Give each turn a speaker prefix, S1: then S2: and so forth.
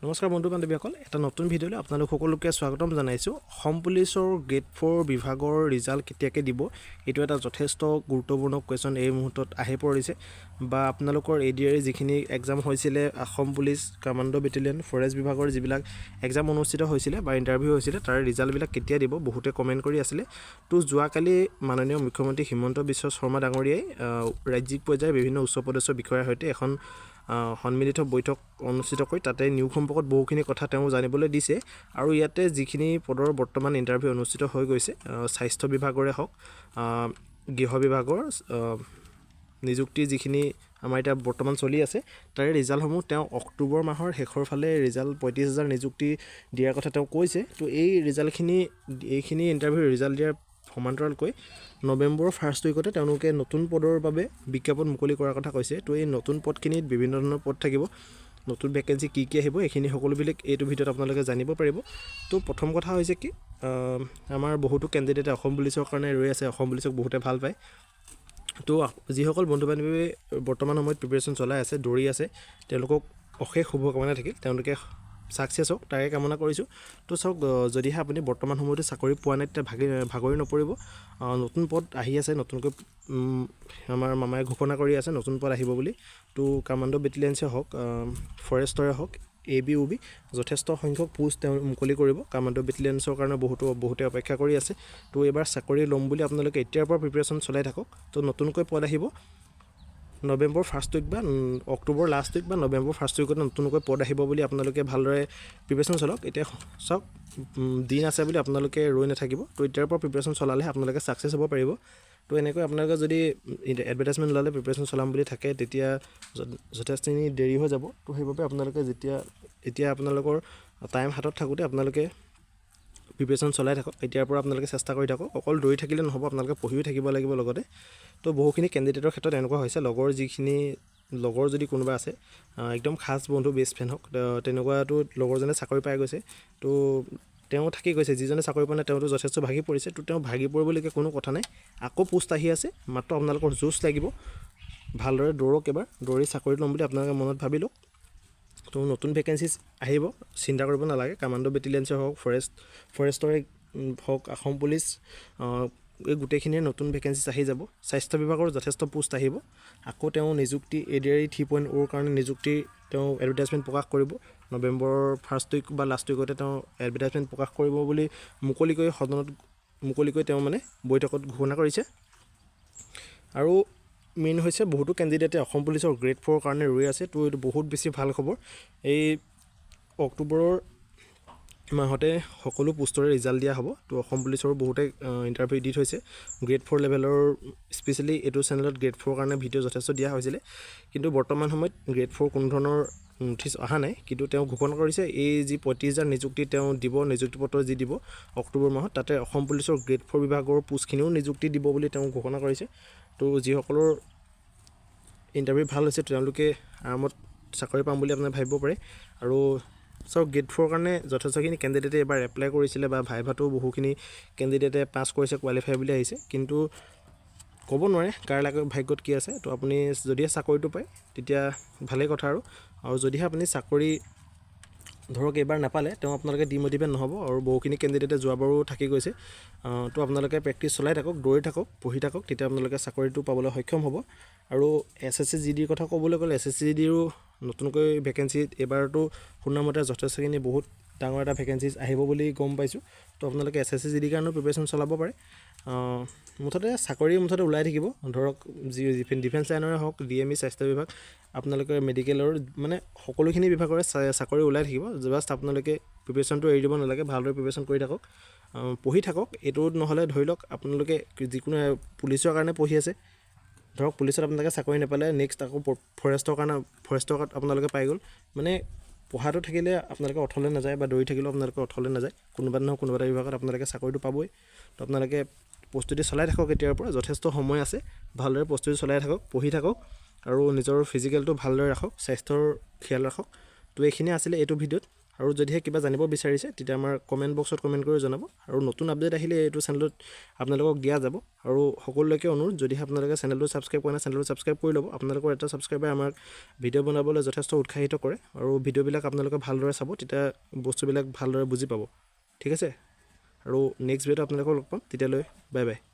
S1: নমস্কাৰ বন্ধু বান্ধৱীসকল, এটা নতুন ভিডিঅ'লৈ আপোনালোক সকলোকে স্বাগতম জনাইছোঁ। অসম পুলিচৰ গ্ৰেড 4 বিভাগৰ ৰিজাল্ট কেতিয়াকৈ দিব, এইটো এটা যথেষ্ট গুৰুত্বপূৰ্ণ কুৱেশ্যন এই মুহূৰ্তত আহি পৰিছে। বা আপোনালোকৰ ADR যিখিনি এক্সাম হৈছিলে, Assam police commando battalion forest বিভাগৰ যিবিলাক এক্সাম অনুষ্ঠিত হৈছিলে বা ইণ্টাৰভিউ হৈছিলে, তাৰ ৰিজাল্টবিলাক কেতিয়া দিব বহুতে কমেণ্ট কৰি আছিলে। তো যোৱাকালি মাননীয় মুখ্যমন্ত্ৰী হিমন্ত বিশ্ব শৰ্মা ডাঙৰীয়াই ৰাজ্যিক পৰ্যায়ৰ বিভিন্ন উচ্চ পদস্থ বিষয়াৰ সৈতে এখন সন্মিলিত বৈঠক অনুষ্ঠিত কৰি তাতে নিয়োগ সম্পৰ্কত বহুখিনি কথা তেওঁ জানিবলৈ দিছে। আৰু ইয়াতে যিখিনি পদৰ বৰ্তমান ইণ্টাৰভিউ অনুষ্ঠিত হৈ গৈছে, স্বাস্থ্য বিভাগৰে হওক, গৃহ বিভাগৰ নিযুক্তি যিখিনি আমাৰ এতিয়া বৰ্তমান চলি আছে, তাৰে ৰিজাল্টসমূহ তেওঁ অক্টোবৰ মাহৰ শেষৰ ফালে ৰিজাল্ট 35,000 নিযুক্তি দিয়াৰ কথা তেওঁ কৈছে। তো এই এইখিনি ইণ্টাৰভিউ ৰিজাল্ট দিয়াৰ সমান্তৰালকৈ নৱেম্বৰৰ ফাৰ্ষ্ট উইকতে তেওঁলোকে নতুন পদৰ বাবে বিজ্ঞাপন মুকলি কৰাৰ কথা কৈছে। তো এই নতুন পদখিনিত বিভিন্ন ধৰণৰ পদ থাকিব, নতুন ভেকেঞ্চি কি আহিব, এইখিনি সকলোবিলাক এইটো ভিডিঅ'ত আপোনালোকে জানিব পাৰিব। তো প্ৰথম কথা হৈছে কি, আমাৰ বহুতো কেণ্ডিডেটে অসম পুলিচৰ কাৰণে ৰৈ আছে, অসম পুলিচক বহুতে ভাল পায়। তো যিসকল বন্ধু বান্ধৱী বৰ্তমান সময়ত প্ৰিপেৰেশ্যন চলাই আছে, দৌৰি আছে, তেওঁলোকক অশেষ শুভকামনা থাকিল, তেওঁলোকে ছাকচেছ হওক তাৰে কামনা কৰিছোঁ। তো চাওক, যদিহে আপুনি বৰ্তমান সময়তো চাকৰি পোৱা নাই তেতিয়া ভাগৰি নপৰিব। নতুন পদ আহি আছে, নতুনকৈ আমাৰ মামাই ঘোষণা কৰি আছে নতুন পদ আহিব বুলি। তো কামাণ্ডো বেটেলিয়নছে হওক, ফৰেষ্টৰে হওক, AB UB যথেষ্ট সংখ্যক পোষ্ট তেওঁ মুকলি কৰিব। কামাণ্ডো বেটেলিয়নছৰ কাৰণে বহুতে অপেক্ষা কৰি আছে। তো এইবাৰ চাকৰি ল'ম বুলি আপোনালোকে এতিয়াৰ পৰা প্ৰিপেৰেশ্যন চলাই থাকক। তো নতুনকৈ পদ আহিব নৱেম্বৰ ফাৰ্ষ্ট উইক বা অক্টোবৰ লাষ্ট উইক বা নৱেম্বৰ ফাৰ্ষ্ট উইকত নতুনকৈ পদ আহিব বুলি আপোনালোকে ভালদৰে প্ৰিপেৰেশ্যন চলাওক। এতিয়া চাওক, দিন আছে বুলি আপোনালোকে ৰৈ নাথাকিব। তো এতিয়াৰ পৰা প্ৰিপেৰেশ্যন চলালেহে আপোনালোকে ছাকচেছ হ'ব পাৰিব। তো এনেকৈ আপোনালোকে যদি এডভাৰটাইজমেণ্ট ওলালে প্ৰিপেৰেশ্যন চলাম বুলি থাকে, তেতিয়া যথেষ্টখিনি দেৰি হৈ যাব। তো সেইবাবে আপোনালোকে এতিয়া আপোনালোকৰ টাইম হাতত থাকোঁতে আপোনালোকে প্ৰিপেৰেশ্যন চলাই থাকক। এতিয়াৰ পৰা আপোনালোকে চেষ্টা কৰি থাকক। অকল দৌৰি থাকিলে নহ'ব, আপোনালোকে পঢ়িও থাকিব লাগিব লগতে। তো বহুখিনি কেণ্ডিডেটৰ ক্ষেত্ৰত এনেকুৱা হৈছে, লগৰ যদি কোনোবা আছে, একদম খাছ বন্ধু বেষ্ট ফ্ৰেণ্ড হওক, তেনেকুৱাটো লগৰজনে চাকৰি পাই গৈছে। তো তেওঁ থাকি গৈছে, যিজনে চাকৰি পোৱা নাই তেওঁতো যথেষ্ট ভাগি পৰিছে। তো তেওঁ ভাগি পৰিবলগীয়া কোনো কথা নাই, আকৌ পোষ্ট আহি আছে, মাত্ৰ আপোনালোকৰ জোচ লাগিব। ভালদৰে দৌৰক, এবাৰ দৌৰি চাকৰি ল'ম বুলি আপোনালোকে মনত ভাবি লওক। তো নতুন ভেকেঞ্চিজ আহিব, চিন্তা কৰিব নালাগে। কামাণ্ডো বেটেলিয়নছে হওক, ফৰেষ্টৰে হওক, অসম পুলিচ, এই গোটেইখিনিয়ে নতুন ভেকেঞ্চিজ আহি যাব। স্বাস্থ্য বিভাগৰ যথেষ্ট পোষ্ট আহিব। আকৌ তেওঁ নিযুক্তি ADR 3.0 কাৰণে নিযুক্তি তেওঁ এডভাৰটাইজমেণ্ট প্ৰকাশ কৰিব। নৱেম্বৰৰ ফাৰ্ষ্ট উইক বা লাষ্ট উইকতে তেওঁ এডভাৰটাইজমেণ্ট প্ৰকাশ কৰিব বুলি মুকলিকৈ তেওঁ বৈঠকত ঘোষণা কৰিছে। আৰু মেইন হৈছে, বহুতো কেণ্ডিডেটে অসম পুলিচৰ গ্ৰেড 4 কাৰণে ৰৈ আছে। তো এইটো বহুত বেছি ভাল খবৰ। এই অক্টোবৰৰ মাহতে সকলো পোষ্টৰে ৰিজাল্ট দিয়া হ'ব। তো অসম পুলিচৰো বহুতে ইণ্টাৰভিউ দি থৈছে গ্ৰেড 4 লেভেলৰ। স্পেচিয়েলি এইটো চেনেলত গ্ৰেড 4 কাৰণে ভিডিঅ' যথেষ্ট দিয়া হৈছিলে, কিন্তু বৰ্তমান সময়ত গ্ৰেড 4 কোনো ধৰণৰ নটিছ অহা নাই। কিন্তু তেওঁ ঘোষণা কৰিছে, এই যি 35,000 নিযুক্তি তেওঁ দিব, নিযুক্তি পত্ৰ যি দিব অক্টোবৰ মাহত, তাতে অসম পুলিচৰ গ্ৰেড 4 বিভাগৰ পোষ্টখিনিও নিযুক্তি দিব বুলি তেওঁ ঘোষণা কৰিছে। তো যিসকলৰ ইণ্টাৰভিউ ভাল হৈছে, তেওঁলোকে আৰামত চাকৰি পাম বুলি আপোনালোকে ভাবিব পাৰে। আৰু চাওক, গ্ৰেড 4 কাৰণে যথেষ্টখিনি কেণ্ডিডেটে এবাৰ এপ্লাই কৰিছিলে, বা ভাইভাটো বহুখিনি কেণ্ডিডেটে পাছ কৰিছে, কোৱালিফাই বুলি আহিছে। কিন্তু ক'ব নোৱাৰে কাৰ ভাগ্যত কি আছে। তো আপুনি যদিহে চাকৰিটো পায় তেতিয়া ভালেই কথা। আৰু যদিহে আপুনি চাকৰি ধৰক এইবাৰ নাপালে, তেওঁ আপোনালোকে ডিম'টিভেট নহ'ব। আৰু বহুখিনি কেণ্ডিডেটে যোৱাবাৰো থাকি গৈছে। তো আপোনালোকে প্ৰেক্টিছ চলাই থাকক, দৌৰি থাকক, পঢ়ি থাকক, তেতিয়া আপোনালোকে চাকৰিটো পাবলৈ সক্ষম হ'ব। আৰু SSC GDৰ কথা ক'বলৈ গ'লে, SSC GDৰো নতুনকৈ ভেকেঞ্চি এইবাৰতো শুনামতে যথেষ্টখিনি বহুত ডাঙৰ এটা ভেকেঞ্চিজ আহিব বুলি গম পাইছোঁ। তো আপোনালোকে SSC GDৰ কাৰণেও প্ৰিপেৰেশ্যন চলাব পাৰে। মুঠতে চাকৰি ওলাই থাকিব। ধৰক ডিফেন্স লাইনৰে হওক, DME স্বাস্থ্য বিভাগ, আপোনালোকে মেডিকেলৰ সকলোখিনি বিভাগৰে চাকৰি ওলাই থাকিব। জাষ্ট আপোনালোকে প্ৰিপেৰেশ্যনটো এৰি দিব নালাগে, ভালদৰে প্ৰিপেৰেশ্যন কৰি থাকক, পঢ়ি থাকক। এইটো নহ'লে ধৰি লওক আপোনালোকে যিকোনো পুলিচৰ কাৰণে পঢ়ি আছে, ধৰক পুলিচত আপোনালোকে চাকৰি নাপালে, নেক্সট আকৌ ফৰেষ্টৰ আপোনালোকে পাই গ'ল। পঢ়াটো থাকিলে আপোনালোকে অথলে নাযায়, বা দৌৰি থাকিলেও আপোনালোকে অথলে নাযায়। কোনোবা নহয় কোনোবা এটা বিভাগত আপোনালোকে চাকৰিটো পাবই। তো আপোনালোকে প্ৰস্তুতি চলাই থাকক, এতিয়াৰ পৰা যথেষ্ট সময় আছে। ভালদৰে প্ৰস্তুতি চলাই থাকক, পঢ়ি থাকক, আৰু নিজৰ ফিজিকেলটো ভালদৰে ৰাখক, স্বাস্থ্যৰ খিয়াল ৰাখক। তো এইখিনি আছিলে এইটো ভিডিঅ'ত। আৰু যদিহে কিবা জানিব বিচাৰিছে তেতিয়া আমাৰ কমেণ্ট বক্সত কমেণ্ট কৰি জনাব আৰু নতুন আপডেট আহিলে এইটো চেনেলত আপোনালোকক দিয়া যাব আৰু সকলোলৈকে অনুৰোধ যদিহে আপোনালোকে চেনেলটো ছাবস্ক্ৰাইব কৰা নাই চেনেলটো ছাবস্ক্ৰাইব কৰি ল'ব আপোনালোকৰ এটা ছাবস্ক্ৰাইবাৰে আমাক ভিডিঅ' বনাবলৈ যথেষ্ট উৎসাহিত কৰে আৰু ভিডিঅ'বিলাক আপোনালোকে ভালদৰে চাব তেতিয়া বস্তুবিলাক ভালদৰে বুজি পাব ঠিক আছে আৰু নেক্সট ভিডিঅ'ত আপোনালোকক লগ পাম তেতিয়ালৈ বাই বাই